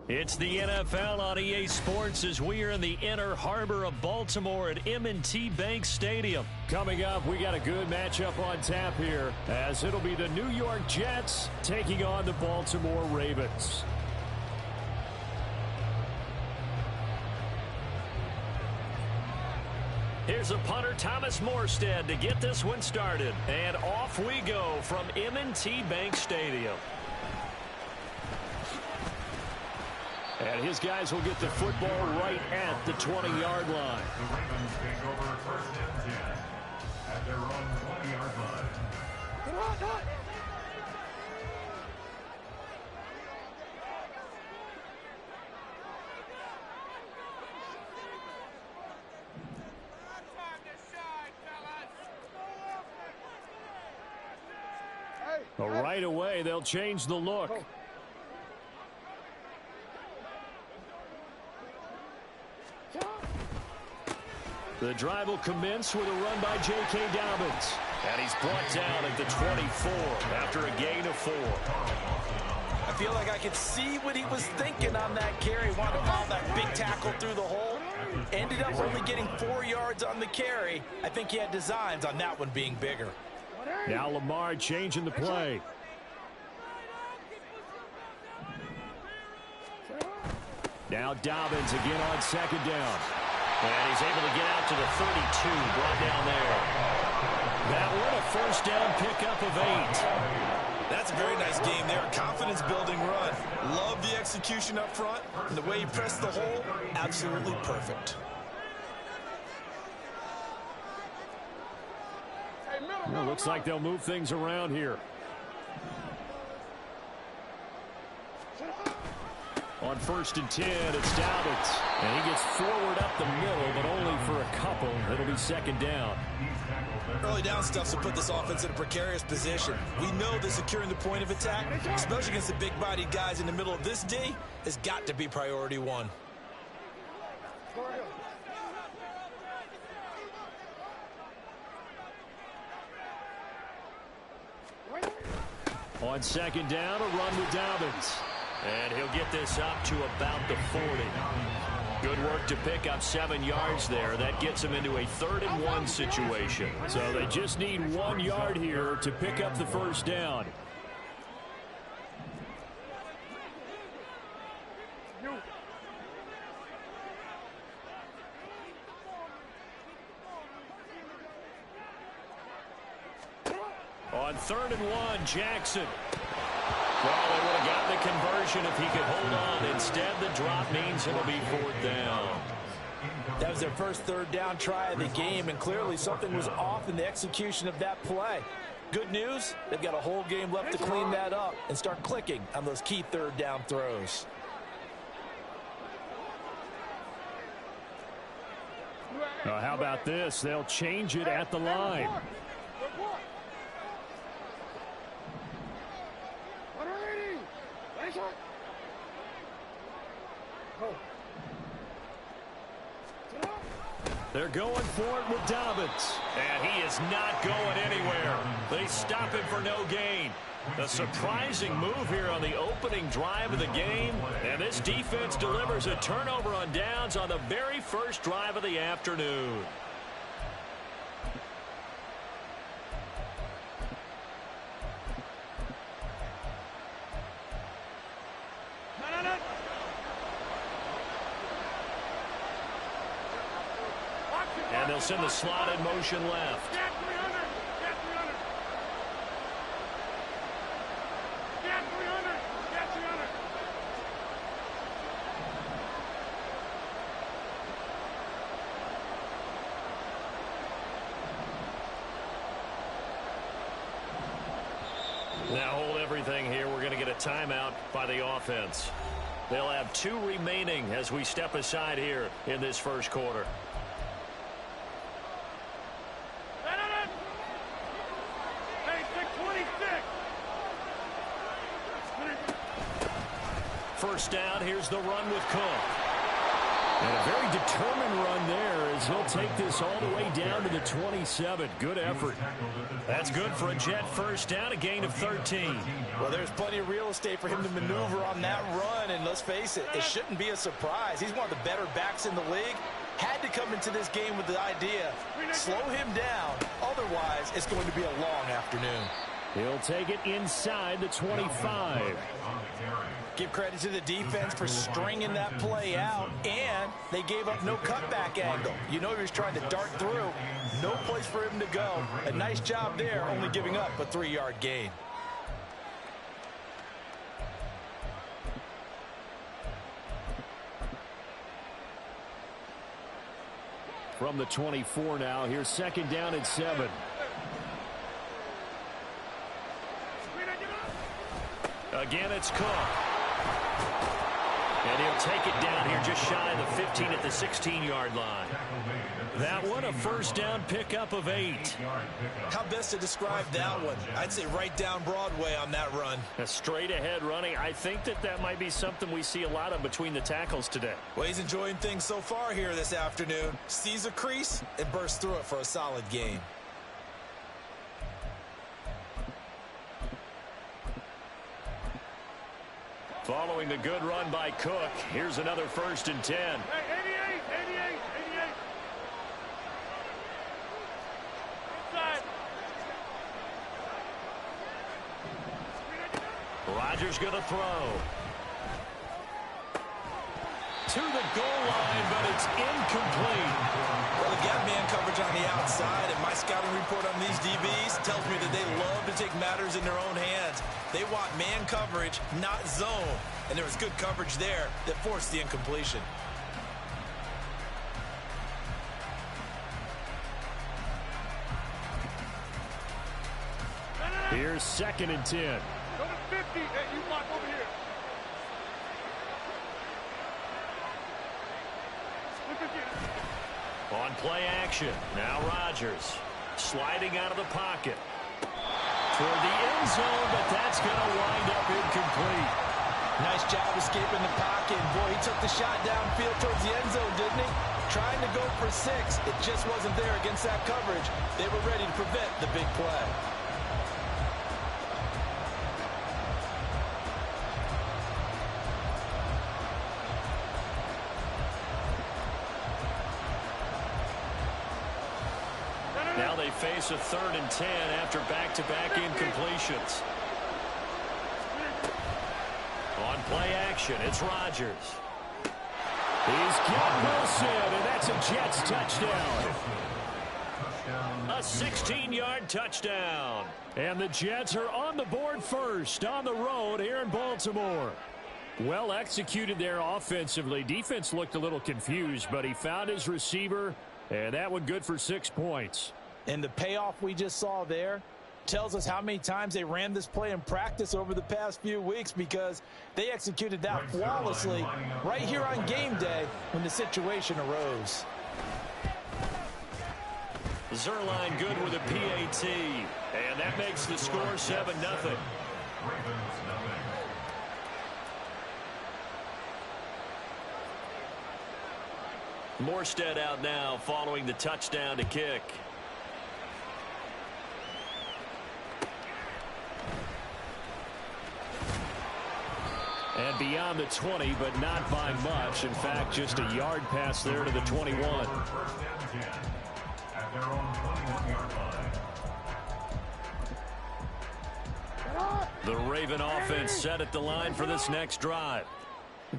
It's the NFL on EA Sports as we are in the inner harbor of Baltimore at M&T Bank Stadium. Coming up, we got a good matchup on tap here as it'll be the New York Jets taking on the Baltimore Ravens. Here's a punter, Thomas Morstead, to get this one started. And off we go from M&T Bank Stadium. And his guys will get the football right at the 20-yard line. The Ravens take over first and 10 at their own 20-yard line. Well, right away, they'll change the look. The drive will commence with a run by J.K. Dobbins. And he's brought down at the 24 after a gain of 4. I feel like I could see what he was thinking on that carry. Wanted to follow that big tackle through the hole. Ended up only getting 4 yards on the carry. I think he had designs on that one being bigger. Now Lamar changing the play. Now Dobbins again on second down. And he's able to get out to the 32, brought down there. That one a first down pickup of 8. That's a very nice game there. Confidence-building run. Love the execution up front. And the way he pressed the hole, absolutely perfect. Well, looks like they'll move things around here. On first and 10, it's Dobbins. And he gets forward up the middle, but only for a couple. It'll be second down. Early down stuff will put this offense in a precarious position. We know that securing the point of attack, especially against the big-bodied guys in the middle of this D, has got to be priority 1. On second down, a run with Dobbins. And he'll get this up to about the 40. Good work to pick up 7 yards there. That gets him into a 3rd and 1 situation. So they just need 1 yard here to pick up the first down. On 3rd and 1, Jackson. Well, they would have gotten the conversion if he could hold on. Instead, the drop means it'll be 4th down. That was their first 3rd down try of the game, and clearly something was off in the execution of that play. Good news, they've got a whole game left to clean that up and start clicking on those key 3rd down throws. How about this? They'll change it at the line. They're going for it with Dobbins. And he is not going anywhere. They stop him for no gain. A surprising move here on the opening drive of the game. And this defense delivers a turnover on downs on the very first drive of the afternoon. And they'll send the slot in motion left. Now hold everything here. We're going to get a timeout by the offense. They'll have 2 remaining as we step aside here in this first quarter. First down, here's the run with Cook. And a very determined run there as he'll take this all the way down to the 27. Good effort. That's good for a Jet first down, a gain of 13. Well, there's plenty of real estate for him to maneuver on that run, and let's face it, it shouldn't be a surprise. He's one of the better backs in the league. Had to come into this game with the idea, slow him down, otherwise it's going to be a long afternoon. He'll take it inside the 25. Give credit to the defense for stringing that play out, and they gave up no cutback angle. You know he was trying to dart through. No place for him to go. A nice job there, only giving up a 3-yard gain. From the 24 now, here's second down and 7. Again, it's Cook. And he'll take it down here just shy of the 15 at the 16-yard line. That one, a first down pickup of 8. How best to describe that one? I'd say right down Broadway on that run. A straight ahead running. I think that might be something we see a lot of between the tackles today. Well, he's enjoying things so far here this afternoon. Sees a crease and bursts through it for a solid gain. Following the good run by Cook, here's another first and 10. Hey, 88. Inside. Rodgers going to throw. To the goal line, but it's incomplete. Well, they got man coverage on the outside, and my scouting report on these DBs tells me that they love to take matters in their own hands. They want man coverage, not zone. And there was good coverage there that forced the incompletion. Here's second and 10. Go to 50. Hey, you block over here. On play action, now Rodgers sliding out of the pocket toward the end zone, but that's going to wind up incomplete. Nice job escaping the pocket. Boy, he took the shot downfield towards the end zone, didn't he? Trying to go for 6. It just wasn't there against that coverage. They were ready to prevent the big play. Now they face a 3rd and 10 after back-to-back incompletions. On play action, it's Rodgers. He's got Wilson, and that's a Jets touchdown. A 16-yard touchdown. And the Jets are on the board first on the road here in Baltimore. Well executed there offensively. Defense looked a little confused, but he found his receiver, and that one good for 6 points. And the payoff we just saw there tells us how many times they ran this play in practice over the past few weeks, because they executed that flawlessly right here on game day when the situation arose. Zerline good with a PAT, and that makes the score 7-0. Morstead out now following the touchdown to kick. And beyond the 20, but not by much. In fact, just a yard pass there to the 21. The Raven offense set at the line for this next drive.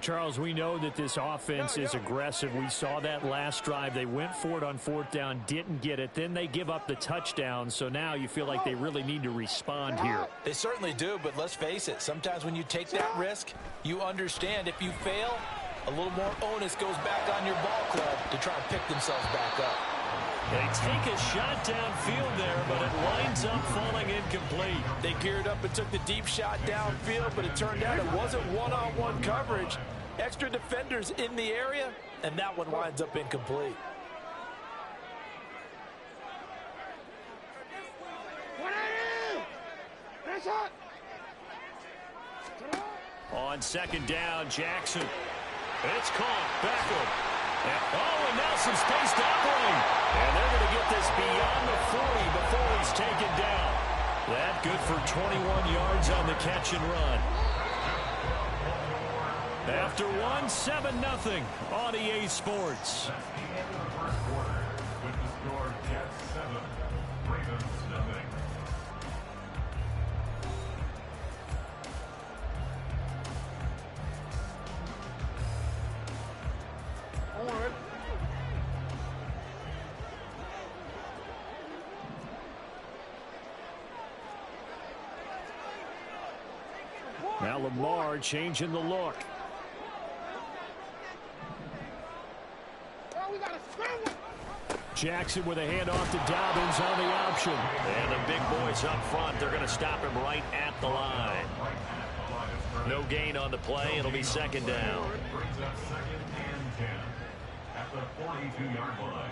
Charles, we know that this offense is aggressive. We saw that last drive. They went for it on 4th down, didn't get it. Then they give up the touchdown. So now you feel like they really need to respond here. They certainly do, but let's face it. Sometimes when you take that risk, you understand if you fail, a little more onus goes back on your ball club to try and pick themselves back up. They take a shot downfield there, but it winds up falling incomplete. They geared up and took the deep shot downfield, but it turned out it wasn't one-on-one coverage. Extra defenders in the area, and that one winds up incomplete. On 2nd down, Jackson. It's caught. Beckham. And now some space to operate. And they're going to get this beyond the 40 before he's taken down. That good for 21 yards on the catch and run. After one, 7-0 on EA Sports. At the end of the first quarter, with the score Jets 7, Ravens 0. Now Lamar changing the look. Jackson with a handoff to Dobbins on the option. And the big boys up front, they're going to stop him right at the line. No gain on the play. It'll be second down. Brings up 2nd and 10 at the 42-yard line.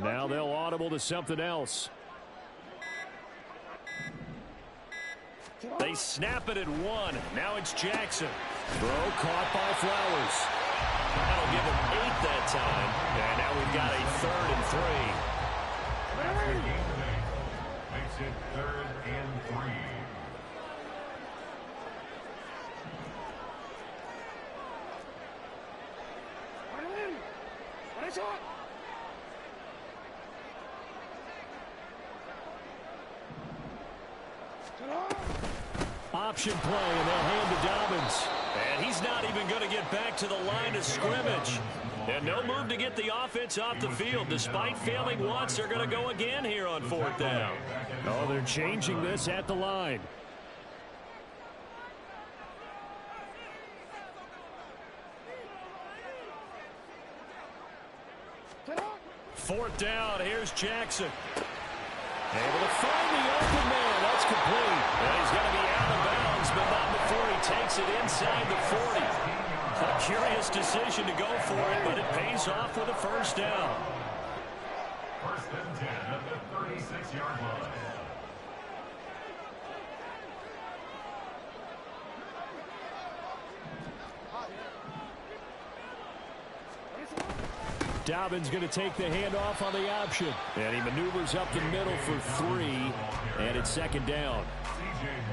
Now they'll audible to something else. They snap it at 1. Now it's Jackson. Throw caught by Flowers. That'll give him 8 that time. And now we've got a 3rd and 3. That's the game to make. Makes it 3rd and 3. Option play, and they'll hand to Dobbins. And he's not even going to get back to the line of scrimmage. And no move to get the offense off the field. Despite failing once, they're going to go again here on 4th down. Oh, they're changing this at the line. Fourth down, here's Jackson. Able to find the open man. That's complete. And he's going to be out of bounds, but not before he takes it inside the 40. A curious decision to go for it, but it pays off with a first down. 1st and 10 at the 36-yard line. Dobbins going to take the handoff on the option. And he maneuvers up the middle for 3. And it's 2nd down.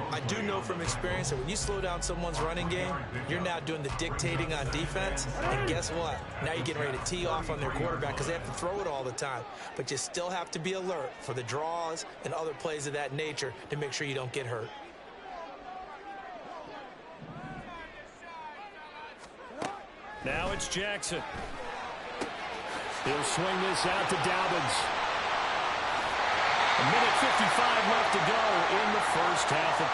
I do know from experience that when you slow down someone's running game, you're now doing the dictating on defense. And guess what? Now you're getting ready to tee off on their quarterback because they have to throw it all the time. But you still have to be alert for the draws and other plays of that nature to make sure you don't get hurt. Now it's Jackson. He'll swing this out to Dobbins. A minute 55 left to go in the first half of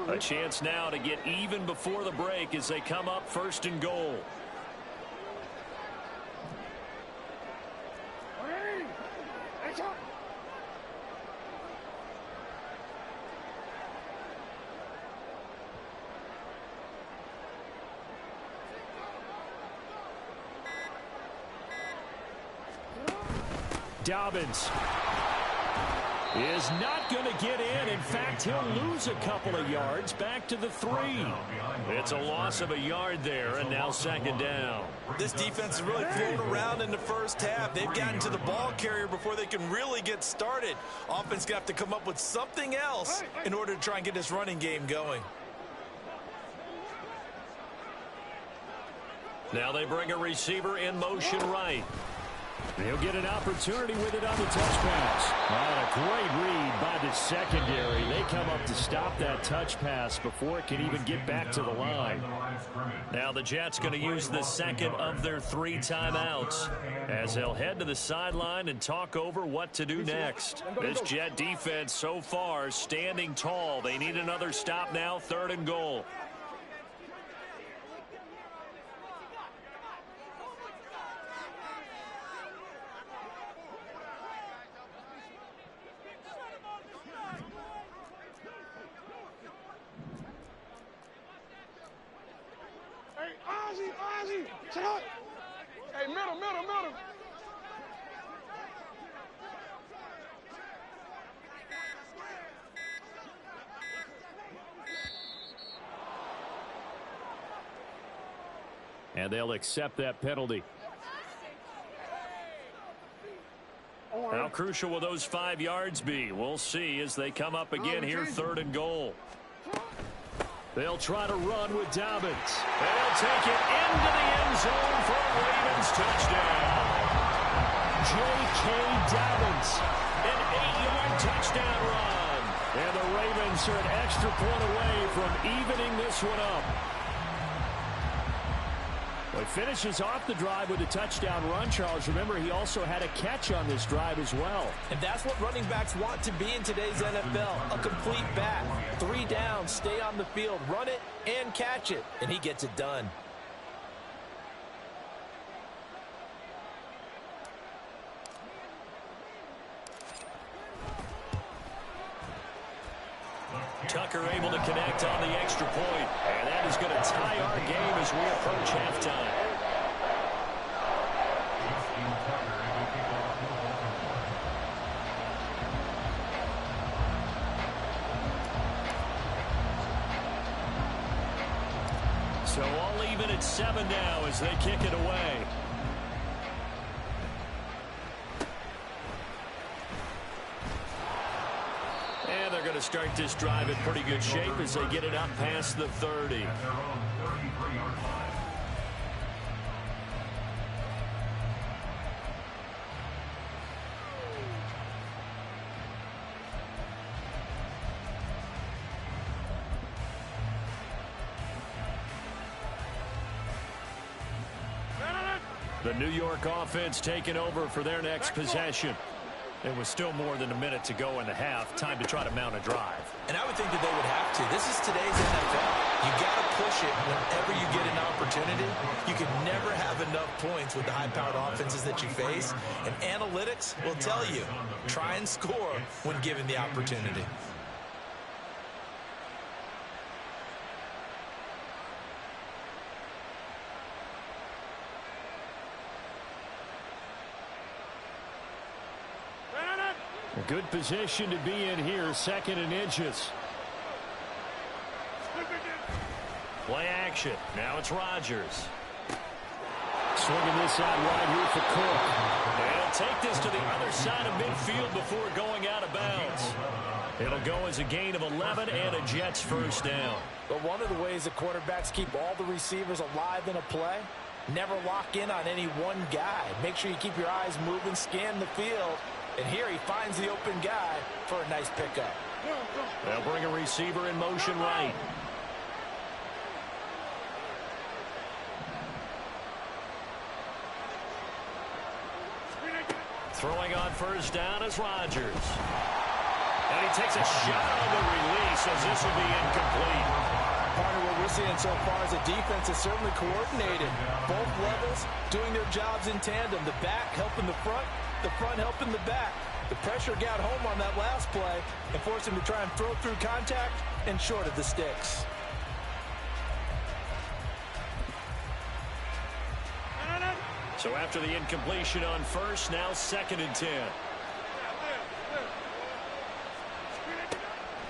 play. A chance now to get even before the break as they come up 1st and goal. Dobbins is not going to get in. In fact, he'll lose a couple of yards back to the 3. It's a loss of a yard there, and now 2nd down. This defense is really thrown around in the first half. They've gotten to the ball carrier before they can really get started. Offense got to come up with something else in order to try and get this running game going. Now they bring a receiver in motion right. He'll get an opportunity with it on the touch pass. Oh, a great read by the secondary. They come up to stop that touch pass before it can even get back to the line. Now the Jets going to use the 2nd of their 3 timeouts as they'll head to the sideline and talk over what to do next. This Jet defense so far standing tall. They need another stop now, 3rd and goal. Hey, middle. And they'll accept that penalty. How crucial will those 5 yards be? We'll see as they come up again here, 3rd and goal. They'll try to run with Dobbins. They'll take it into the end zone for a Ravens touchdown. J.K. Dobbins, an 8-yard touchdown run. And the Ravens are an extra point away from evening this one up. Well, he finishes off the drive with a touchdown run, Charles. Remember, he also had a catch on this drive as well. And that's what running backs want to be in today's NFL, a complete back. 3 downs, stay on the field, run it, and catch it. And he gets it done. Tucker able to connect on the extra point. And that is going to tie our game as we approach halftime. So all even at 7 now as they kick it away. And they're going to start this drive in pretty good shape as they get it up past the 30. The New York offense taking over for their next possession. There was still more than a minute to go in the half. Time to try to mount a drive. And I would think that they would have to. This is today's NFL. You got to push it whenever you get an opportunity. You can never have enough points with the high-powered offenses that you face. And analytics will tell you, try and score when given the opportunity. A good position to be in here, 2nd and inches. Play action. Now it's Rodgers. Swinging this out wide here for Cook. They'll take this to the other side of midfield before going out of bounds. It'll go as a gain of 11 and a Jets first down. But one of the ways that quarterbacks keep all the receivers alive in a play, never lock in on any one guy. Make sure you keep your eyes moving, scan the field. And here he finds the open guy for a nice pickup. They'll bring a receiver in motion right. Throwing on first down is Rodgers. And he takes a shot on the release as this will be incomplete. Partner, what we're seeing so far is a defense is certainly coordinated. Both levels doing their jobs in tandem. The back helping the front helping the back. The pressure got home on that last play and forced him to try and throw through contact and short of the sticks. So after the incompletion on first, now 2nd and 10.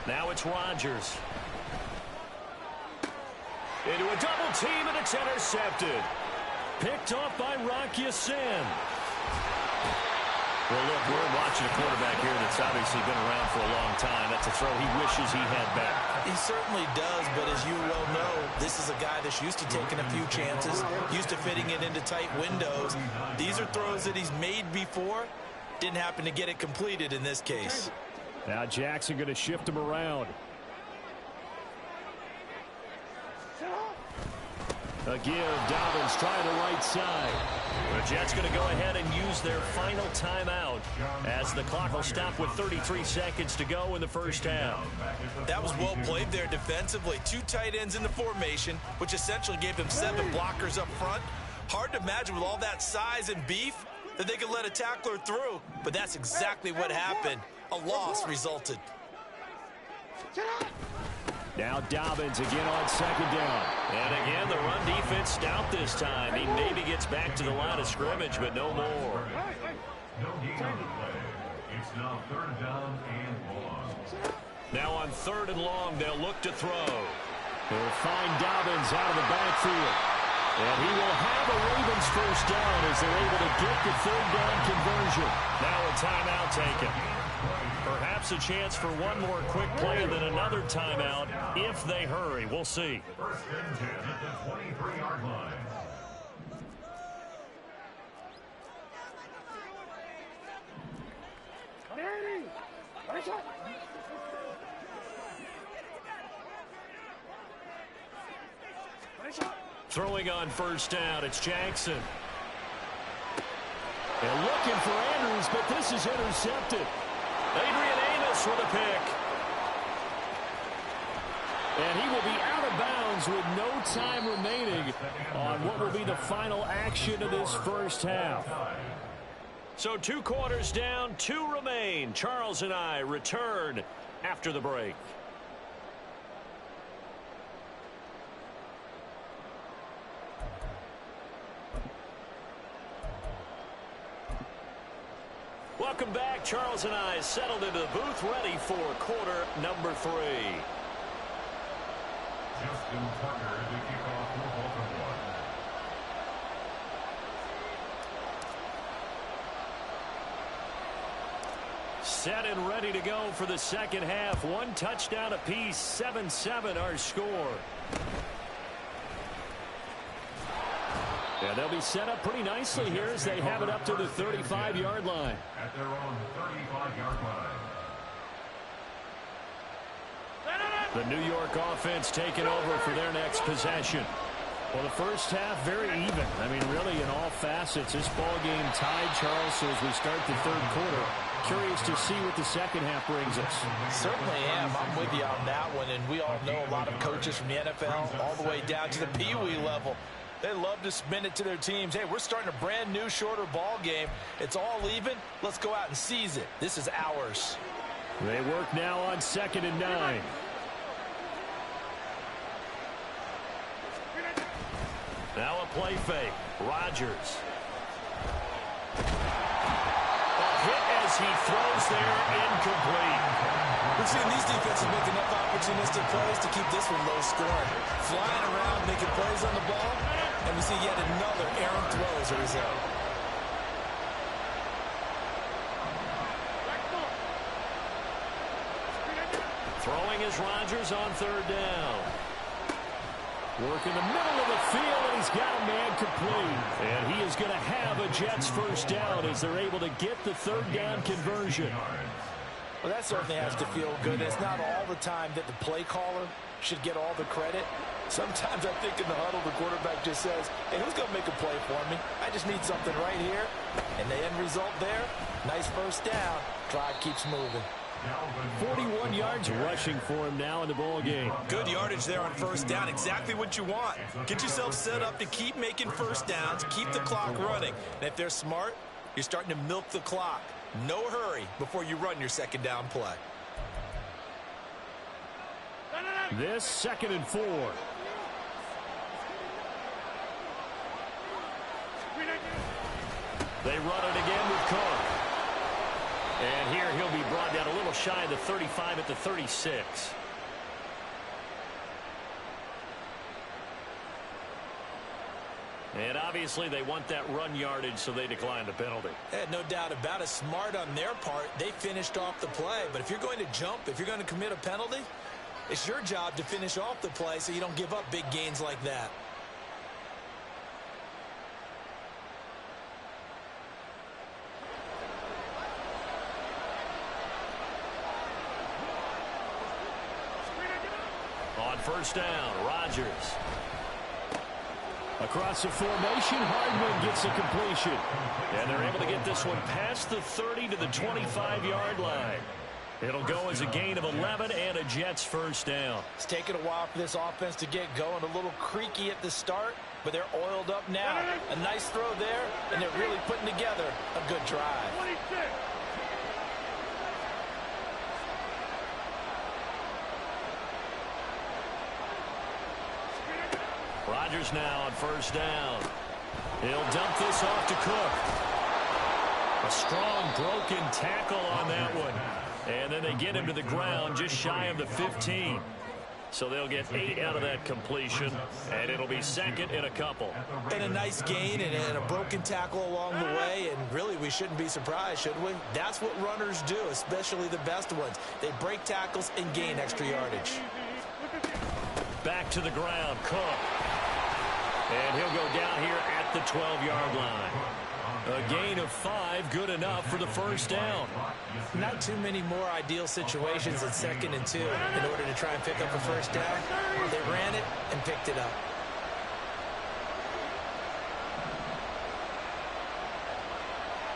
Now it's Rodgers. Into a double team, and it's intercepted. Picked off by Rock Ya-Sin. Well, look, we're watching a quarterback here that's obviously been around for a long time. That's a throw he wishes he had back. He certainly does, but as you well know, this is a guy that's used to taking a few chances, used to fitting it into tight windows. These are throws that he's made before. Didn't happen to get it completed in this case. Now Jackson going to shift him around. A give, Dobbins trying the right side. The Jets going to go ahead and use their final timeout as the clock will stop with 33 seconds to go in the first half. That was well played there defensively. 2 tight ends in the formation, which essentially gave them 7 blockers up front. Hard to imagine with all that size and beef that they could let a tackler through, but that's exactly what happened. A loss resulted. Now Dobbins again on second down. And again, the run defense stout this time. He maybe gets back to the line of scrimmage, but no more. No gain on the play. It's now 3rd down and long. Now on 3rd and long, they'll look to throw. They'll find Dobbins out of the backfield. And he will have a Ravens first down as they're able to get the 3rd down conversion. Now a timeout taken. Perhaps a chance for one more quick play and then another timeout if they hurry. We'll see. 1st and 10 at the 23-yard line. Throwing on 1st down, it's Jackson. And looking for Andrews, but this is intercepted. Adrian Amos with a pick. And he will be out of bounds with no time remaining on what will be the final action of this first half. So 2 quarters down, 2 remain. Charles and I return after the break. Welcome back. Charles and I settled into the booth, ready for quarter number 3. Justin Tucker to kick off for Baltimore. Set and ready to go for the second half. 1 touchdown apiece, 7-7 our score. Yeah, they'll be set up pretty nicely here as they have it up to the 35-yard line. At their own 35-yard line. The New York offense taking over for their next possession. Well, the first half, very even. I mean, really, in all facets, this ball game tied, Charles, so as we start the 3rd quarter. Curious to see what the second half brings us. Certainly am. I'm with you on that one, and we all know a lot of coaches from the NFL all the way down to the Pee-wee level. They love to spin it to their teams. Hey, we're starting a brand new, shorter ball game. It's all even. Let's go out and seize it. This is ours. They work now on 2nd and 9. Now a play fake. Rodgers. A hit as he throws there, incomplete. We've seen these defenses make enough opportunistic plays to keep this one low scoring. Flying around, making plays on the ball, and we see yet another errant throw as a result. Throwing is Rodgers on 3rd down. Work in the middle of the field, and he's got a man complete. And he is going to have a Jets first down as they're able to get the 3rd down conversion. Well, that certainly has to feel good. It's not all the time that the play caller should get all the credit. Sometimes I think in the huddle, the quarterback just says, hey, who's going to make a play for me? I just need something right here. And the end result there, nice first down. Drive keeps moving. 41 yards rushing for him now in the ball game. Good yardage there on 1st down. Exactly what you want. Get yourself set up to keep making first downs, keep the clock running. And if they're smart, you're starting to milk the clock. No hurry before you run your 2nd down play. This 2nd and 4. They run it again with Cook. And here he'll be brought down a little shy of the 35 at the 36. And obviously they want that run yardage, so they decline the penalty. No doubt about it. Smart on their part. They finished off the play. But if you're going to jump, if you're going to commit a penalty, it's your job to finish off the play so you don't give up big gains like that. On 1st down, Rodgers. Across the formation, Hardman gets a completion. And they're able to get this one past the 30 to the 25-yard line. It'll go as a gain of 11 and a Jets first down. It's taken a while for this offense to get going. A little creaky at the start, but they're oiled up now. A nice throw there, and they're really putting together a good drive. 26. Rodgers now on first down. He'll dump this off to Cook. A strong broken tackle on that one. And then they get him to the ground just shy of the 15. So they'll get 8 out of that completion, and it'll be second and a couple. And a nice gain and a broken tackle along the way, and really we shouldn't be surprised, should we? That's what runners do, especially the best ones. They break tackles and gain extra yardage. Back to the ground, Cook. And he'll go down here at the 12-yard line. A gain of 5, good enough for the first down. Not too many more ideal situations in 2nd and 2 in order to try and pick up a first down. They ran it and picked it up.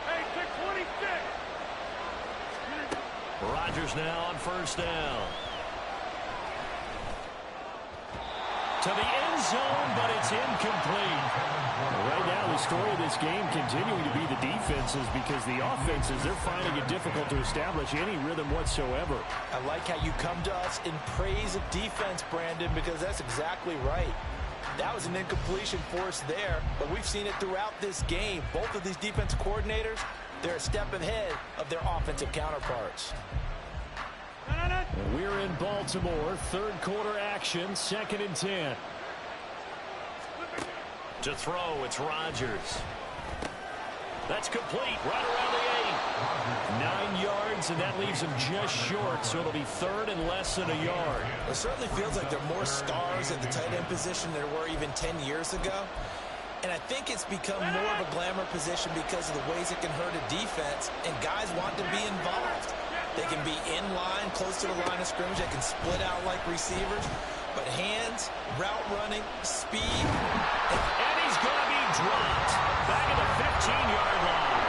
Hey, 626. Rodgers now on first down. To the end zone, but it's incomplete. Right now, the story of this game continuing to be the defenses, because the offenses, they're finding it difficult to establish any rhythm whatsoever. I like how you come to us in praise of defense, Brandon, because that's exactly right. That was an incompletion force there, but we've seen it throughout this game. Both of these defense coordinators, they're a step ahead of their offensive counterparts. We're in Baltimore, third quarter action, 2nd and 10. To throw, it's Rodgers. That's complete, right around the 8. 9 yards, and that leaves him just short, so it'll be third and less than a yard. It certainly feels like there are more stars at the tight end position than there were even 10 years ago. And I think it's become more of a glamour position because of the ways it can hurt a defense, and guys want to be involved. They can be in line, close to the line of scrimmage. They can split out like receivers. But hands, route running, speed. And he's going to be dropped back at the 15-yard line.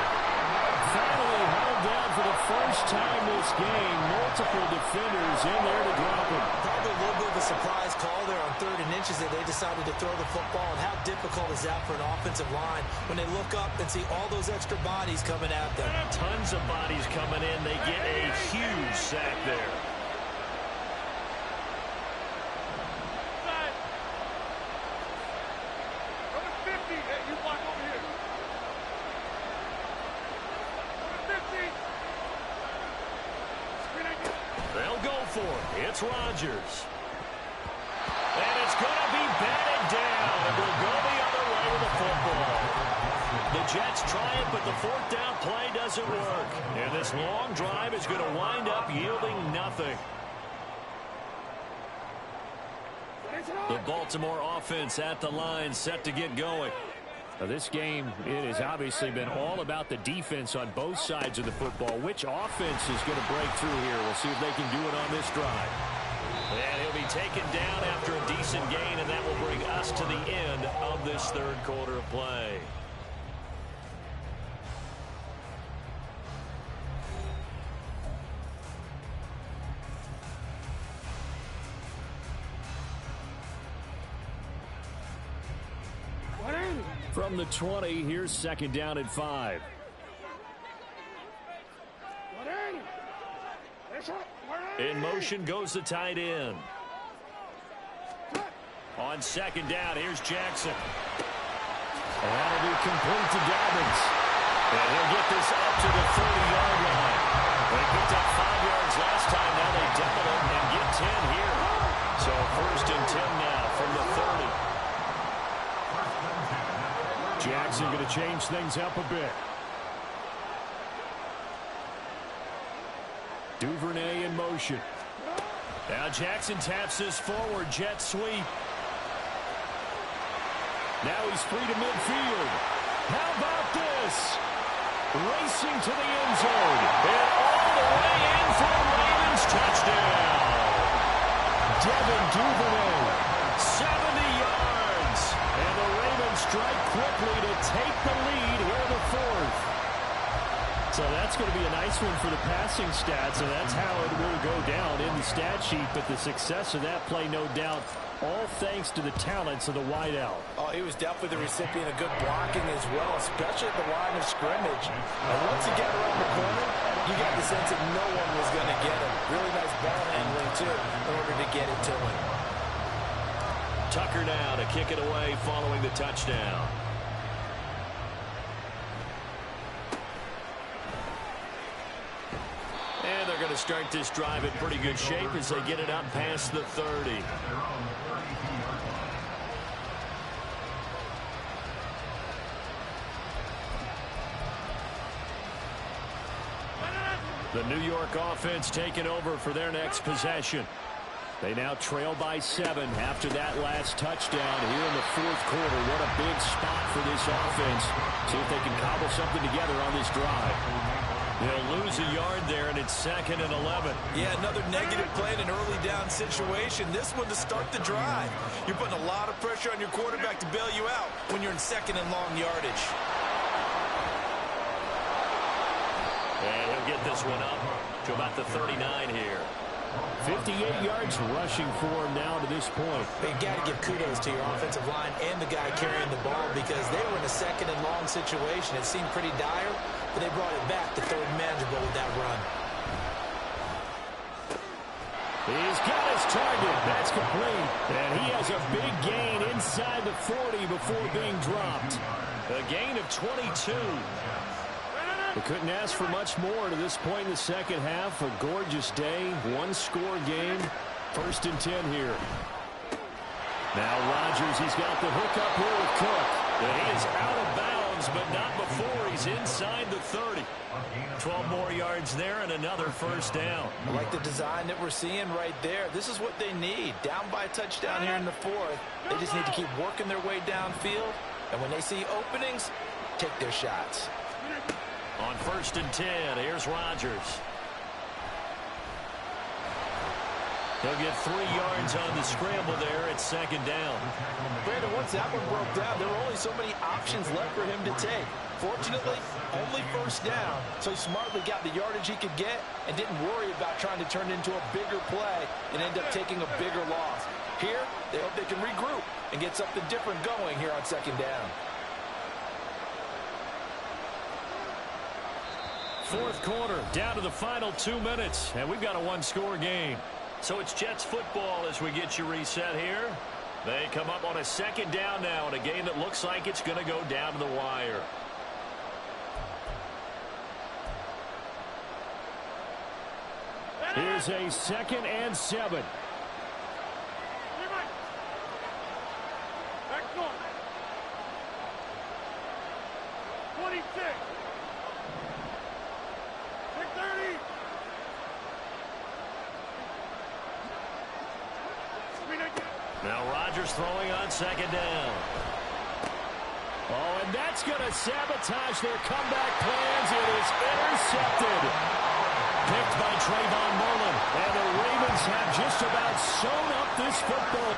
Finally held down for the first time this game. Multiple defenders in there to drop him. Probably a little bit of a surprise call there on 3rd and inches that they decided to throw the football. And how difficult is that for an offensive line when they look up and see all those extra bodies coming at them? Tons of bodies coming in. They get a huge sack there. Number 50, hey, you block over here. Number 50. They'll go for it. It's Rodgers. And it's going to be batted down. And we'll go the other way with the football. The Jets try it, but the 4th down play doesn't work. And this long drive is going to wind up yielding nothing. The Baltimore offense at the line, set to get going. Now, this game, it has obviously been all about the defense on both sides of the football. Which offense is going to break through here? We'll see if they can do it on this drive. And he'll be taken down after a decent gain, and that will bring us to the end of this third quarter of play. From the 20, here's 2nd down and 5. In motion goes the tight end. On 2nd down, here's Jackson. And that'll be complete to Dobbins. And he'll get this up to the 30-yard line. They picked up 5 yards last time. Now they double it and get 10 here. So 1st and 10 now from the 30. Jackson going to change things up a bit. Duvernay in motion. Now Jackson taps this forward, jet sweep. Now he's free to midfield. How about this? Racing to the end zone. And all the way in for a Ravens touchdown. Devin Duvernay. 70 yards. And the Ravens strike quickly to take the lead here in the 4th. So that's going to be a nice one for the passing stats, and that's how it will go down in the stat sheet. But the success of that play, no doubt, all thanks to the talents of the wideout. Oh, he was definitely the recipient of good blocking as well, especially at the line of scrimmage. And once he got around the corner, you got the sense that no one was going to get him. Really nice ball handling, too, in order to get it to him. Tucker now to kick it away following the touchdown. And they're going to start this drive in pretty good shape as they get it up past the 30. The New York offense taking over for their next possession. They now trail by 7 after that last touchdown here in the fourth quarter. What a big spot for this offense. See if they can cobble something together on this drive. They'll lose a yard there, and it's 2nd and 11. Yeah, another negative play in an early down situation. This one to start the drive. You're putting a lot of pressure on your quarterback to bail you out when you're in 2nd and long yardage. And he'll get this one up to about the 39 here. 58 yards rushing for him now to this point. You've got to give kudos to your offensive line and the guy carrying the ball because they were in a 2nd and long situation. It seemed pretty dire, but they brought it back to 3rd and manageable with that run. He's got his target. That's complete. And he has a big gain inside the 40 before being dropped. A gain of 22. They couldn't ask for much more to this point in the second half. A gorgeous day, one-score game. 1st and 10 here. Now Rodgers, he's got the hook up here with Cook. And he is out of bounds, but not before he's inside the 30. 12 more yards there and another 1st down. I like the design that we're seeing right there. This is what they need. Down by a touchdown here in the 4th. They just need to keep working their way downfield. And when they see openings, take their shots. On 1st and 10, here's Rodgers. He'll get 3 yards on the scramble there at 2nd down. Brandon, once that one broke down, there were only so many options left for him to take. Fortunately, only 1st down, so he smartly got the yardage he could get and didn't worry about trying to turn it into a bigger play and end up taking a bigger loss. Here, they hope they can regroup and get something different going here on 2nd down. 4th quarter, down to the final 2 minutes, and we've got a one-score game. So it's Jets football as we get you reset here. They come up on a 2nd down now in a game that looks like it's going to go down to the wire. Here's a 2nd and 7. Back door. 26. 630. Now Rodgers throwing on 2nd down. Oh, and that's going to sabotage their comeback plans. It is intercepted. Picked by Trayvon Mullen. And the Ravens have just about sewn up this football.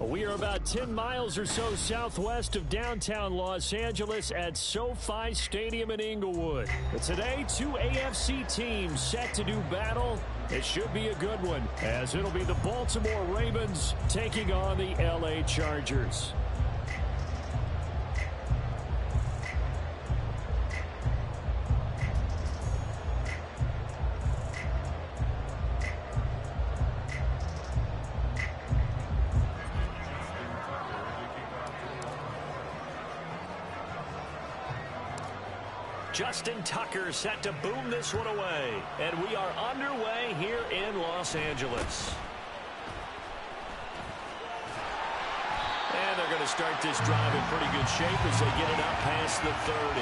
We are about 10 miles or so southwest of downtown Los Angeles at SoFi Stadium in Inglewood. But today, two AFC teams set to do battle. It should be a good one, as it'll be the Baltimore Ravens taking on the LA Chargers. Justin Tucker set to boom this one away. And we are underway here in Los Angeles. And they're going to start this drive in pretty good shape as they get it up past the 30.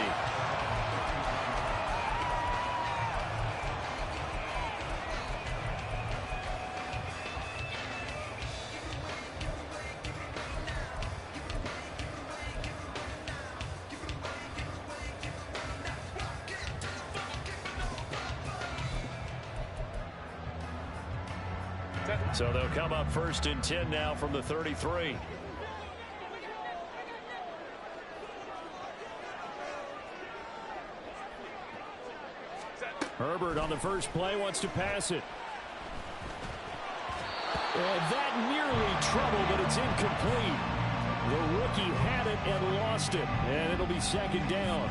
So they'll come up 1st and 10 now from the 33. Herbert on the first play wants to pass it. And that nearly trouble, but it's incomplete. The rookie had it and lost it. And it'll be 2nd down.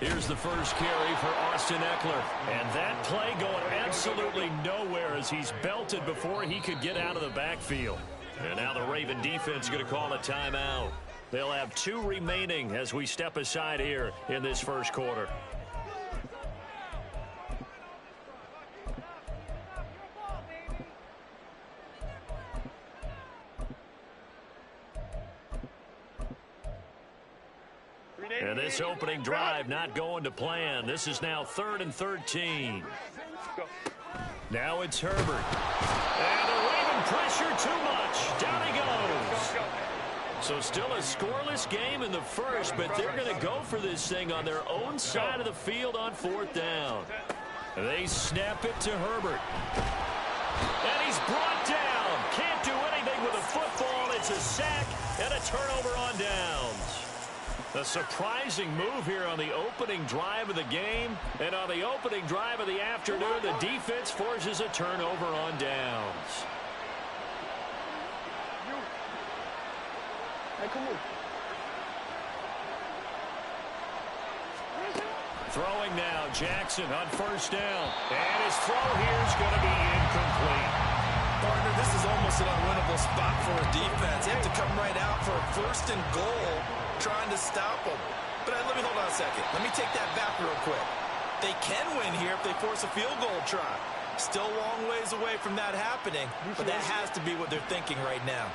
Here's the first carry for Austin Eckler. And that play going absolutely nowhere as he's belted before he could get out of the backfield. And now the Raven defense is going to call a timeout. They'll have 2 remaining as we step aside here in this first quarter. And this opening drive not going to plan. This is now 3rd and 13. Now it's Herbert. And the Raven pressure too much. Down he goes. So still a scoreless game in the first, but they're going to go for this thing on their own side of the field on 4th down. They snap it to Herbert. And he's brought down. Can't do anything with a football. It's a sack and a turnover on downs. A surprising move here on the opening drive of the game. And on the opening drive of the afternoon, the defense forces a turnover on downs. Throwing now, Jackson on 1st down. And his throw here is going to be incomplete. Partner, this is almost an unwinnable spot for a defense. They have to come right out for a 1st and goal, trying to stop them. But let me hold on a second. Let me take that back real quick. They can win here if they force a field goal try. Still a long ways away from that happening, but that has to be what they're thinking right now.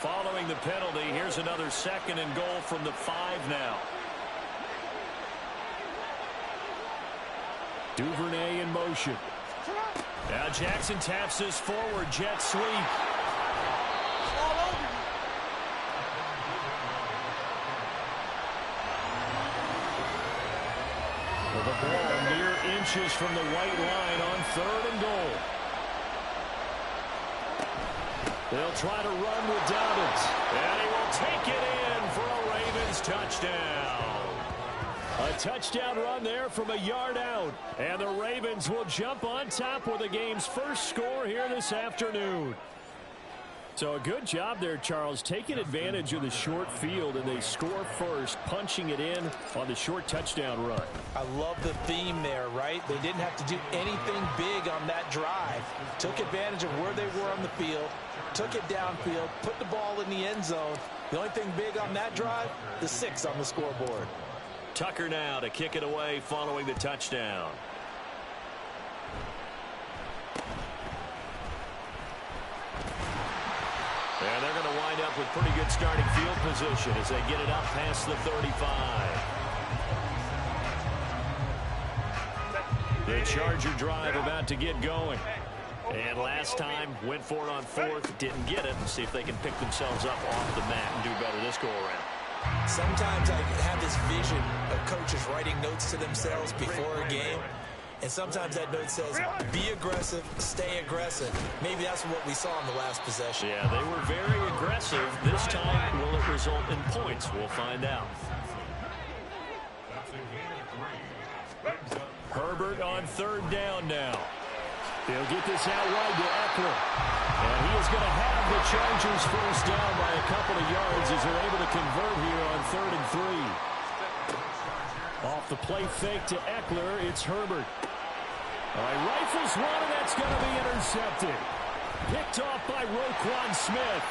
Following the penalty, here's another 2nd and goal from the 5 now. Duvernay in motion. Now Jackson taps this forward, jet sweep. With the ball mere inches from the white line on 3rd and goal. They'll try to run with Dobbins. And he will take it in for a Ravens touchdown. A touchdown run there from a yard out. And the Ravens will jump on top with the game's first score here this afternoon. So a good job there, Charles, taking advantage of the short field, and they score first, punching it in on the short touchdown run. I love the theme there, right? They didn't have to do anything big on that drive. Took advantage of where they were on the field, took it downfield, put the ball in the end zone. The only thing big on that drive, the 6 on the scoreboard. Tucker now to kick it away following the touchdown. And they're going to wind up with pretty good starting field position as they get it up past the 35. The Charger drive about to get going. And last time, went for it on 4th, didn't get it. And see if they can pick themselves up off the mat and do better this go-around. Sometimes I have this vision of coaches writing notes to themselves before a game. And sometimes that note says, be aggressive, stay aggressive. Maybe that's what we saw in the last possession. Yeah, they were very aggressive. This time, will it result in points? We'll find out. Herbert on third down now. They'll get this out wide to Eckler. And he is going to have the Chargers first down by a couple of yards as they're able to convert here on 3rd and 3. Off the play fake to Eckler, it's Herbert. All right, rifles one, and that's going to be intercepted. Picked off by Roquan Smith.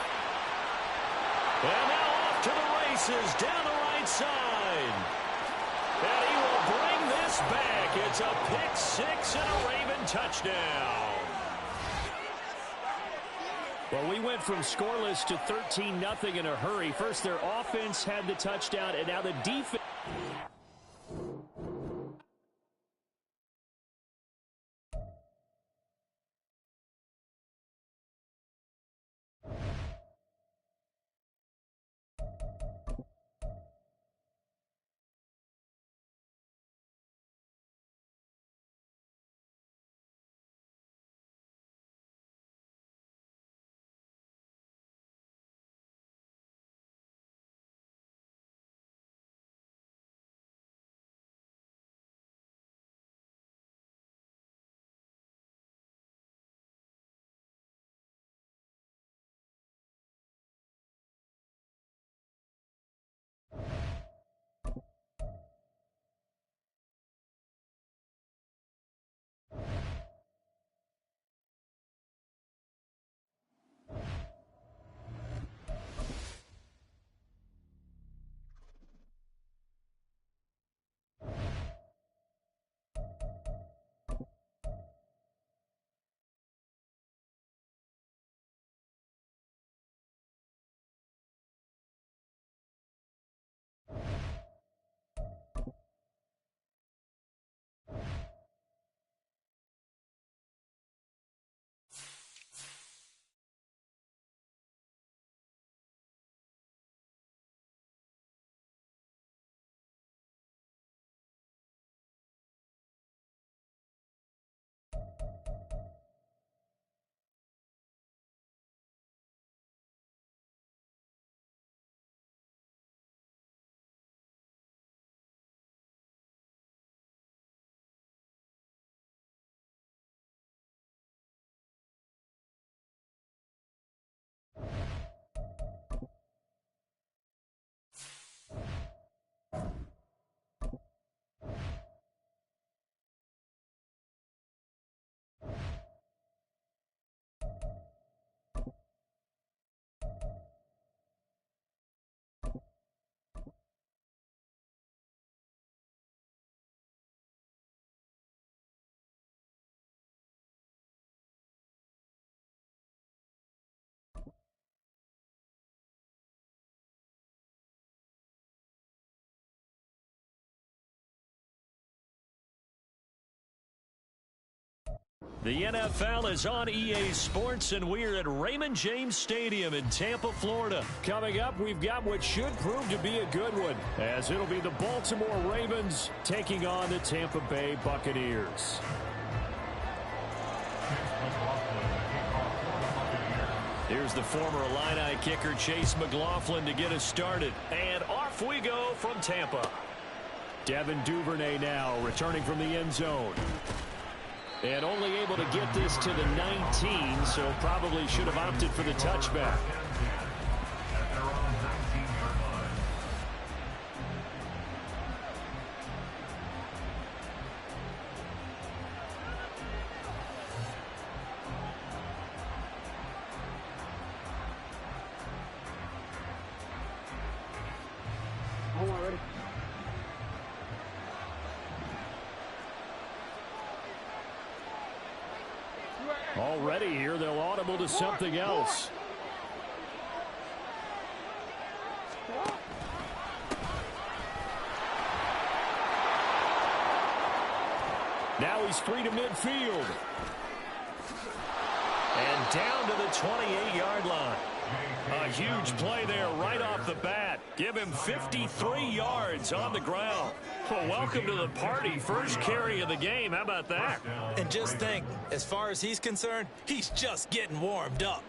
And now off to the races down the right side. And he will bring this back. It's a pick six and a Raven touchdown. Well, we went from scoreless to 13-0 in a hurry. First, their offense had the touchdown, and now the defense. The NFL is on EA Sports, and we're at Raymond James Stadium in Tampa, Florida. Coming up, we've got what should prove to be a good one, as it'll be the Baltimore Ravens taking on the Tampa Bay Buccaneers. Here's the former Illini kicker Chase McLaughlin to get us started. And off we go from Tampa. Devin Duvernay now returning from the end zone. And only able to get this to the 19, so probably should have opted for the touchback. Already here, they'll audible to something else. Now he's free to midfield. And down to the 28-yard line. A huge play there right off the bat. Give him 53 yards on the ground. Well, welcome to the party. First carry of the game. How about that? And just think, as far as he's concerned, he's just getting warmed up.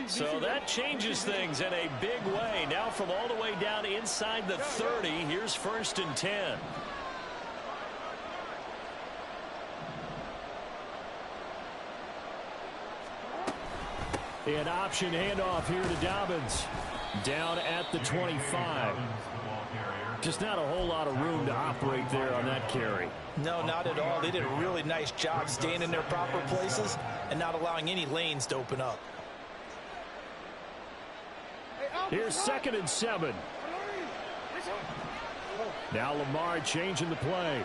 So that changes things in a big way. Now from all the way down inside the 30, here's 1st and 10. An option handoff here to Dobbins. Down at the 25. Just not a whole lot of room to operate there on that carry. No, not at all. They did a really nice job staying in their proper places and not allowing any lanes to open up. Here's 2nd and 7. Now Lamar changing the play.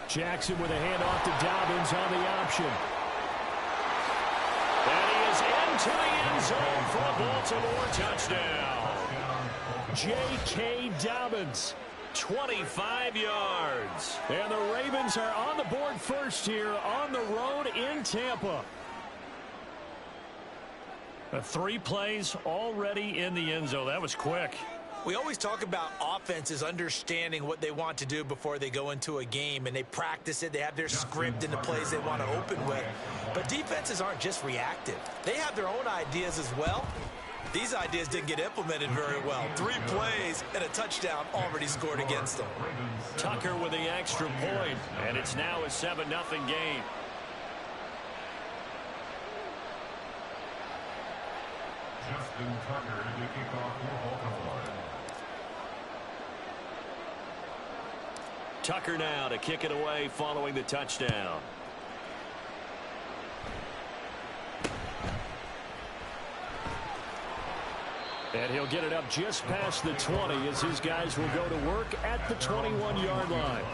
Jackson with a handoff to Dobbins on the option. And he is into the end zone for a Baltimore touchdown. J.K. Dobbins, 25 yards. and the Ravens are on the board first here on the road in Tampa. 3 plays already in the end zone. That was quick. We always talk about offenses understanding what they want to do before they go into a game, and they practice it. They have their script and the plays they want to open with. But defenses aren't just reactive. They have their own ideas as well. These ideas didn't get implemented very well. 3 plays and a touchdown already scored against them. Tucker with the extra point, and it's now a 7-0 game. Justin Tucker to kick off for Baltimore. Tucker now to kick it away following the touchdown. And he'll get it up just past the 20 as his guys will go to work at the 21-yard line.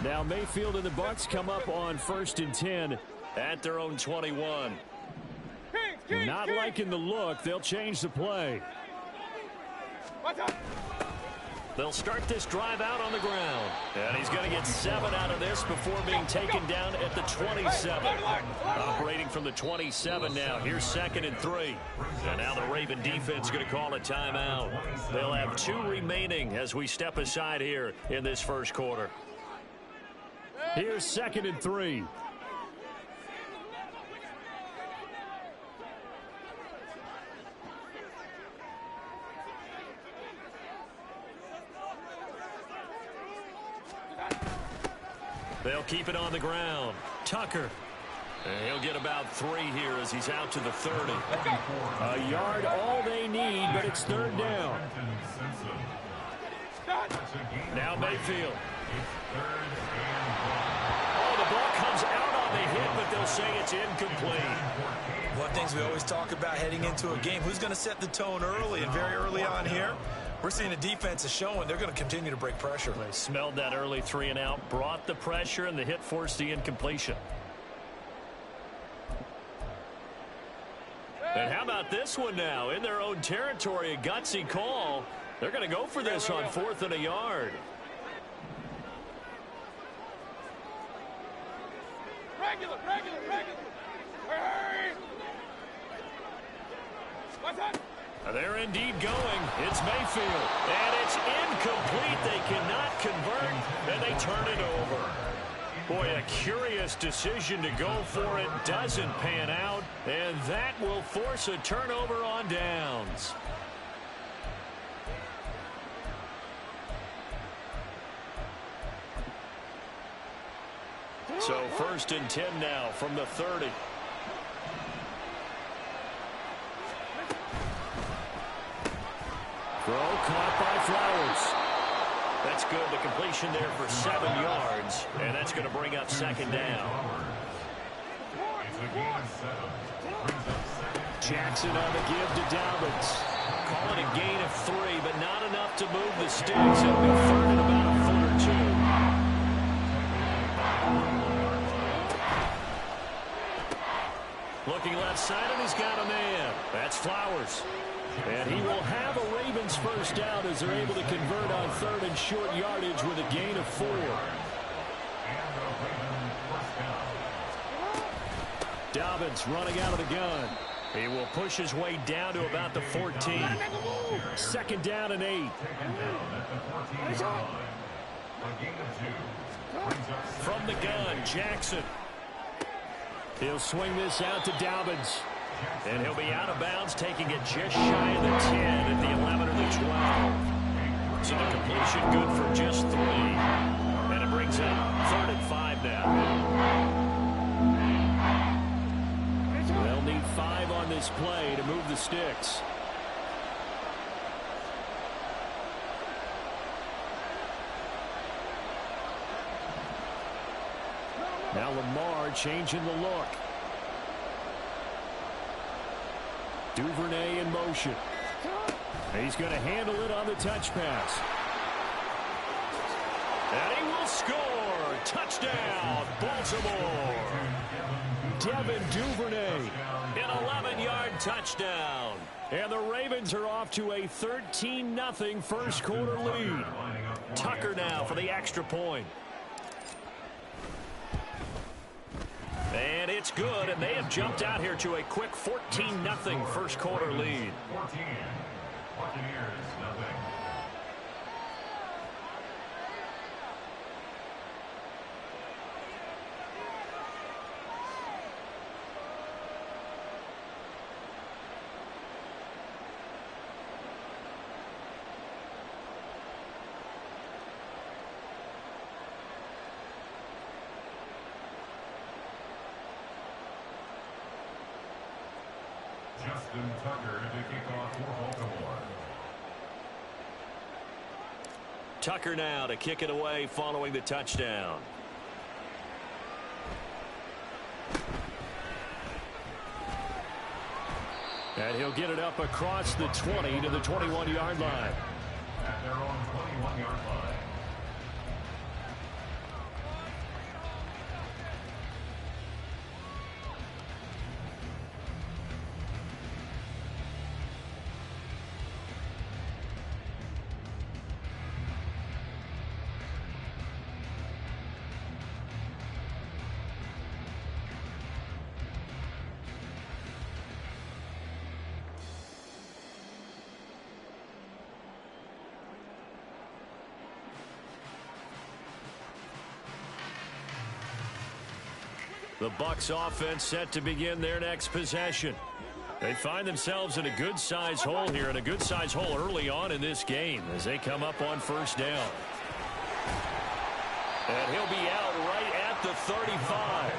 Now Mayfield and the Bucs come up on 1st and 10 At their own 21. Not liking the look. They'll change the play. They'll start this drive out on the ground. And he's going to get 7 out of this before being taken down at the 27. Operating from the 27 now. Here's 2nd and 3. And now the Raven defense going to call a timeout. They'll have 2 remaining as we step aside here in this first quarter. Here's 2nd and 3. They'll keep it on the ground. Tucker. And he'll get about 3 here as he's out to the 30. A yard all they need, but it's 3rd down. Now Mayfield. Oh, the ball comes out on the hit, but they'll say it's incomplete. One of the things we always talk about heading into a game, who's going to set the tone early, and very early on here, we're seeing the defense is showing they're going to continue to break pressure. They smelled that early 3 and out, brought the pressure, and the hit forced the incompletion. And how about this one now? In their own territory, a gutsy call. They're going to go for this on 4th and a yard. Regular. Hurry! What's that? They're indeed going. It's Mayfield. And it's incomplete. They cannot convert, and they turn it over. Boy, a curious decision to go for it. Doesn't pan out, and that will force a turnover on downs. So 1st and 10 now from the 30. Throw caught by Flowers. That's good. The completion there for 7 yards, and that's going to bring up 2nd down. It's a game 7. Brings up 2nd. Jackson on the give to Dobbins. Call it a gain of 3, but not enough to move the sticks. It'll be third and about a foot or 2. Looking left side, and he's got a man. That's Flowers. And he will have a Ravens first down as they're able to convert on third and short yardage with a gain of 4. Dobbins running out of the gun. He will push his way down to about the 14. Second down and 8. From the gun, Jackson. He'll swing this out to Dobbins. And he'll be out of bounds, taking it just shy of the 10 at the 11 or the 12. So the completion good for just 3. And it brings up third and 5 now. They'll need 5 on this play to move the sticks. Now Lamar changing the look. Duvernay in motion. He's going to handle it on the touch pass. And he will score. Touchdown, Baltimore. Devin Duvernay, an 11-yard touchdown. And the Ravens are off to a 13-0 first quarter lead. Tucker now for the extra point. And it's good, and they have jumped out here to a quick 14-0 first quarter lead. 14. Buccaneers, nothing. Justin Tucker to kick off for Baltimore. Tucker now to kick it away following the touchdown. And he'll get it up across the 20 to the 21-yard line. At their own 21-yard line. The Bucs offense set to begin their next possession. They find themselves in a good-sized hole here, and a good-sized hole early on in this game as they come up on first down. And he'll be out right at the 35.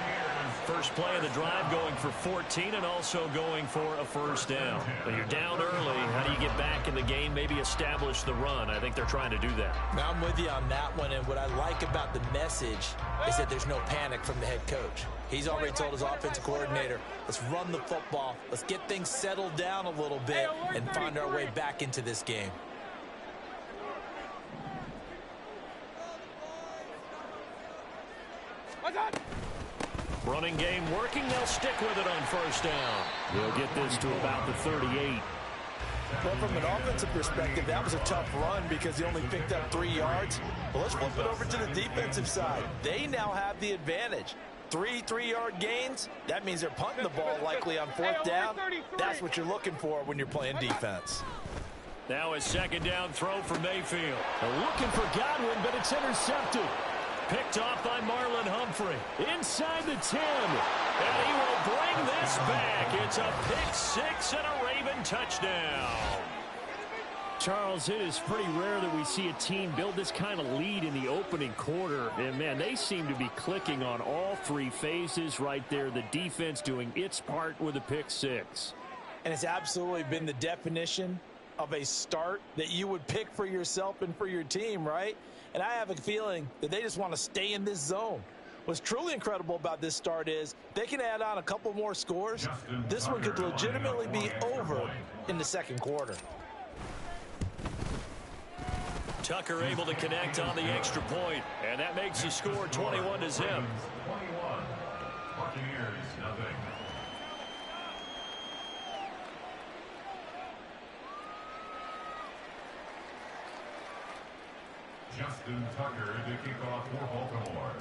First play of the drive going for 14 and also going for a first down. When you're down early, how do you get back in the game, maybe establish the run? I think they're trying to do that. Now I'm with you on that one, and what I like about the message is that there's no panic from the head coach. He's already told his offensive coordinator, let's run the football, let's get things settled down a little bit and find our way back into this game. Running game working. They'll stick with it on first down. They'll get this to about the 38. Well, from an offensive perspective, that was a tough run because he only picked up 3 yards. Well, let's flip it over to the defensive side. They now have the advantage. 3 3-yard gains, that means they're punting the ball likely on fourth down. That's what you're looking for when you're playing defense. Now a second down throw for Mayfield. They're looking for Godwin, but it's intercepted. Picked off by Marlon Humphrey. Inside the 10. And he will bring this back. It's a pick six and a Raven touchdown. Charles, it is pretty rare that we see a team build this kind of lead in the opening quarter. And, man, they seem to be clicking on all 3 phases right there. The defense doing its part with a pick six. And it's absolutely been the definition of a start that you would pick for yourself and for your team, right? And I have a feeling that they just want to stay in this zone. What's truly incredible about this start is they can add on a couple more scores. This one could legitimately be over in the second quarter. Tucker able to connect on the extra point, and that makes the score 21-0. 21. Buccaneers, nothing. Justin Tucker to kick off for Baltimore.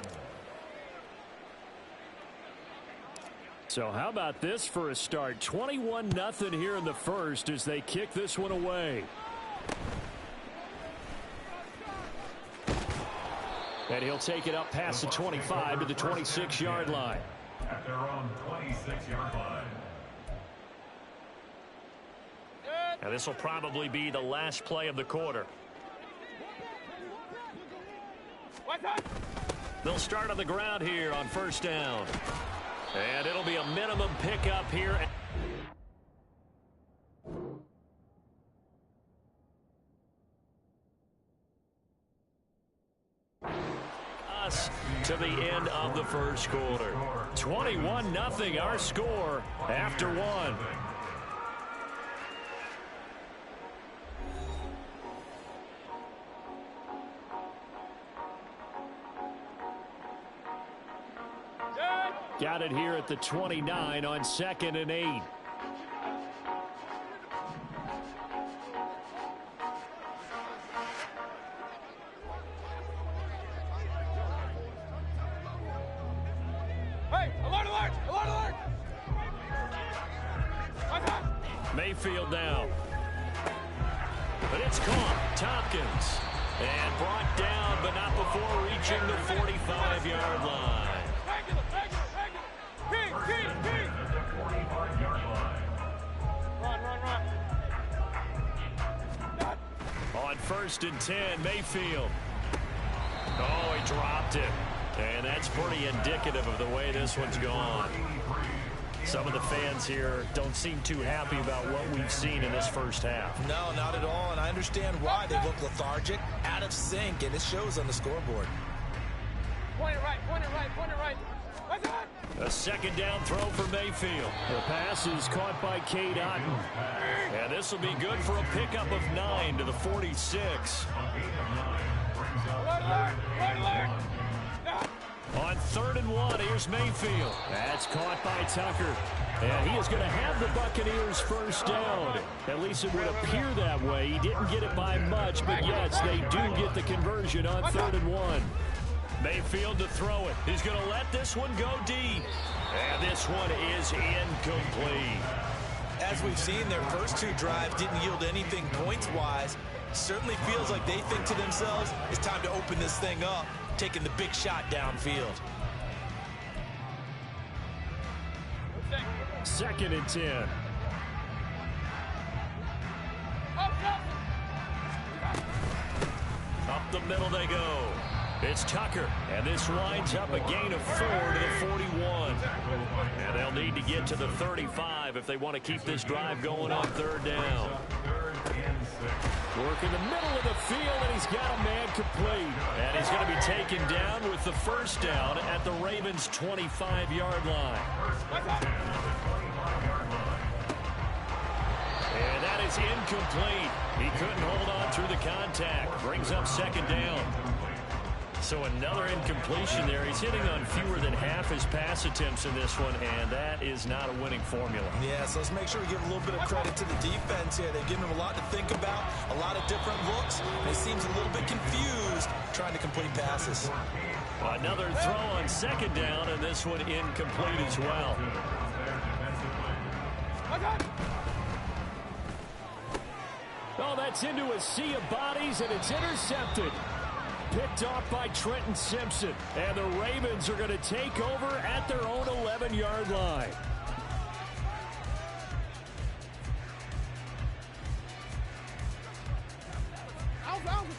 So how about this for a start? 21-0 here in the first as they kick this one away. And he'll take it up past the 25 to the 26-yard line. At their own 26-yard line. Now this will probably be the last play of the quarter. They'll start on the ground here on first down. And it'll be a minimum pickup here. Us to the end of the first quarter. 21-0 our score after one. Got it here at the 29 on 2nd and 8. Hey, alert, alert, alert, alert. Mayfield now. But it's caught. Tompkins. And brought down, but not before reaching the 45-yard line. On 1st and 10, Mayfield. Oh, he dropped it. And that's pretty indicative of the way this one's gone. Some of the fans here don't seem too happy about what we've seen in this first half. No, not at all, and I understand why. They look lethargic, out of sync, and it shows on the scoreboard. Point it right, point it right, point it right. A second down throw for Mayfield. The pass is caught by Cade Otton. And this will be good for a pickup of 9 to the 46. On 3rd and 1, here's Mayfield. That's caught by Tucker. And he is going to have the Buccaneers first down. At least it would appear that way. He didn't get it by much, but yes, they do get the conversion on 3rd and 1. Mayfield to throw it. He's going to let this one go deep. And this one is incomplete. As we've seen, their first two drives didn't yield anything points-wise. Certainly feels like they think to themselves, it's time to open this thing up, taking the big shot downfield. 2nd and 10. Up the middle they go. It's Tucker, and this winds up a gain of 4 to the 41. And they'll need to get to the 35 if they want to keep this drive going on 3rd down. Work in the middle of the field, and he's got a man complete. And he's going to be taken down with the first down at the Ravens' 25-yard line. And that is incomplete. He couldn't hold on through the contact. Brings up 2nd down. So another incompletion there. He's hitting on fewer than half his pass attempts in this one, and that is not a winning formula. Yeah, so let's make sure we give a little bit of credit to the defense here. They've given him a lot to think about, a lot of different looks, and he seems a little bit confused trying to complete passes. Another throw on 2nd down, and this one incomplete as well. Oh, that's into a sea of bodies, and it's intercepted. Picked off by Trenton Simpson. And the Ravens are going to take over at their own 11-yard line.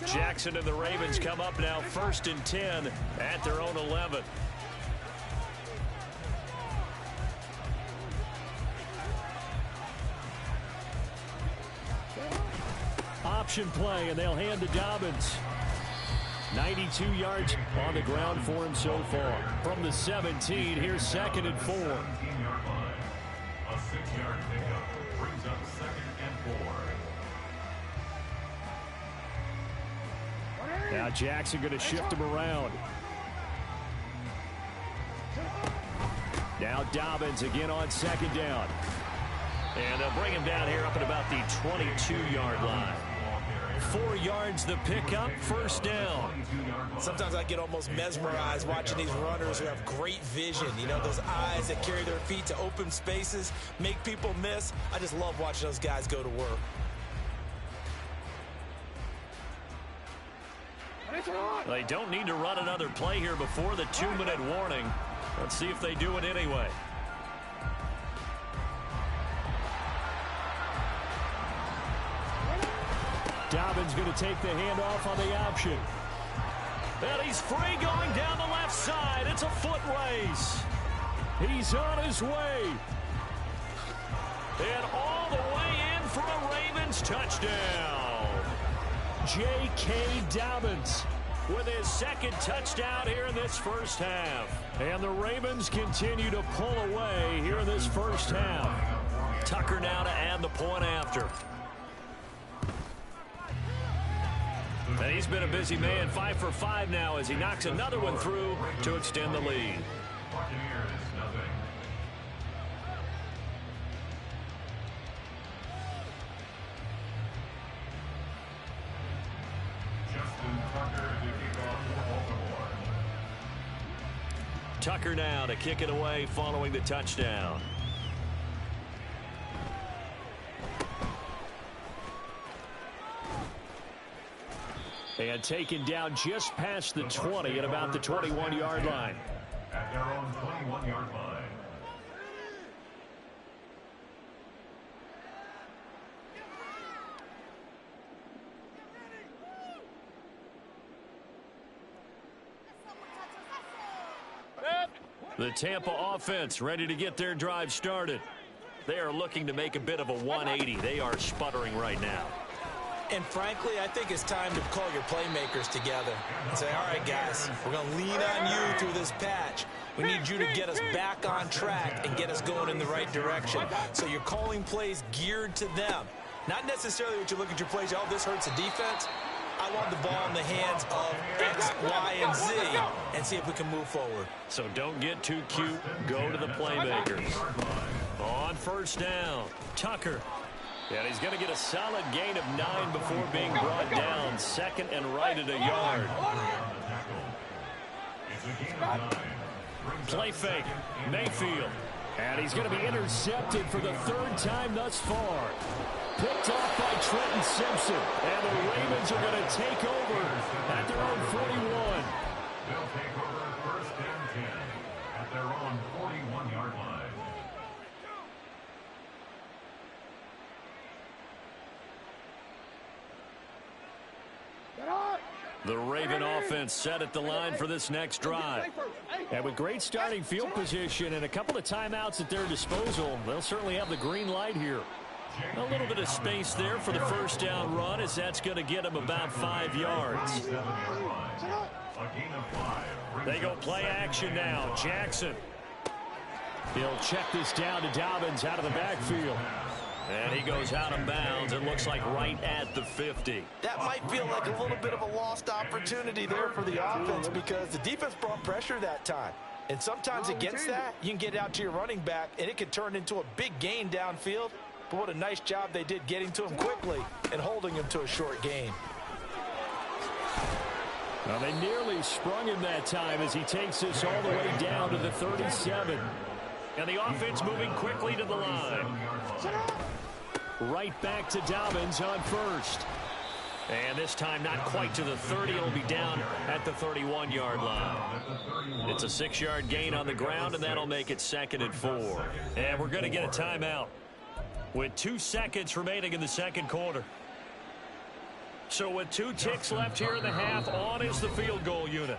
Jackson and the Ravens come up now 1st and 10 at their own 11. Option play, and they'll hand to Dobbins. 92 yards on the ground for him so far. From the 17, here's 2nd and 4. 17-yard line. A 6-yard pickup brings up 2nd and 4. Now Jackson going to shift him around. Now Dobbins again on 2nd down. And they'll bring him down here up at about the 22-yard line. 4 yards the pickup, 1st down. Sometimes I get almost mesmerized watching these runners who have great vision. You know, those eyes that carry their feet to open spaces, make people miss. I just love watching those guys go to work. They don't need to run another play here before the 2-minute warning. Let's see if they do it anyway. Dobbins going to take the handoff on the option. And he's free going down the left side. It's a foot race. He's on his way. And all the way in for a Ravens touchdown. J.K. Dobbins with his 2nd touchdown here in this 1st half. And the Ravens continue to pull away here in this 1st half. Tucker now to add the point after. And he's been a busy man, 5 for 5 now as he knocks another one through to extend the lead. Tucker now to kick it away following the touchdown. And taken down just past the 20 at about the 21-yard line. At their own 21-yard line. The Tampa offense ready to get their drive started. They are looking to make a bit of a 180. They are sputtering right now. And frankly, I think it's time to call your playmakers together and say, all right, guys, we're going to lean on you through this patch. We need you to get us back on track and get us going in the right direction. So you're calling plays geared to them. Not necessarily what you look at your plays, oh, this hurts the defense. I want the ball in the hands of X, Y, and Z and see if we can move forward. So don't get too cute. Go to the playmakers. On 1st down, Tucker. And he's going to get a solid gain of 9 before being brought down. 2nd and right at a yard. Play fake. Mayfield. And he's going to be intercepted for the 3rd time thus far. Picked off by Trenton Simpson. And the Ravens are going to take over at their own 41. They'll take over 1st and 10 at their own 41-yard line. The Raven offense set at the line for this next drive. And with great starting field position and a couple of timeouts at their disposal, they'll certainly have the green light here. A little bit of space there for the 1st down run as that's going to get them about 5 yards. They go play action now. Jackson. He'll check this down to Dobbins out of the backfield. And he goes out of bounds. It looks like right at the 50. That might feel like a little bit of a lost opportunity there for the offense because the defense brought pressure that time. And sometimes against that, you can get out to your running back, and it could turn into a big gain downfield. But what a nice job they did getting to him quickly and holding him to a short gain. Well, they nearly sprung him that time as he takes this all the way down to the 37. And the offense moving quickly to the line. Right back to Dobbins on 1st. And this time not quite to the 30. It'll be down at the 31-yard line. It's a 6-yard gain on the ground, and that'll make it 2nd and 4. And we're going to get a timeout with 2 seconds remaining in the 2nd quarter. So with 2 ticks left here in the half, on is the field goal unit.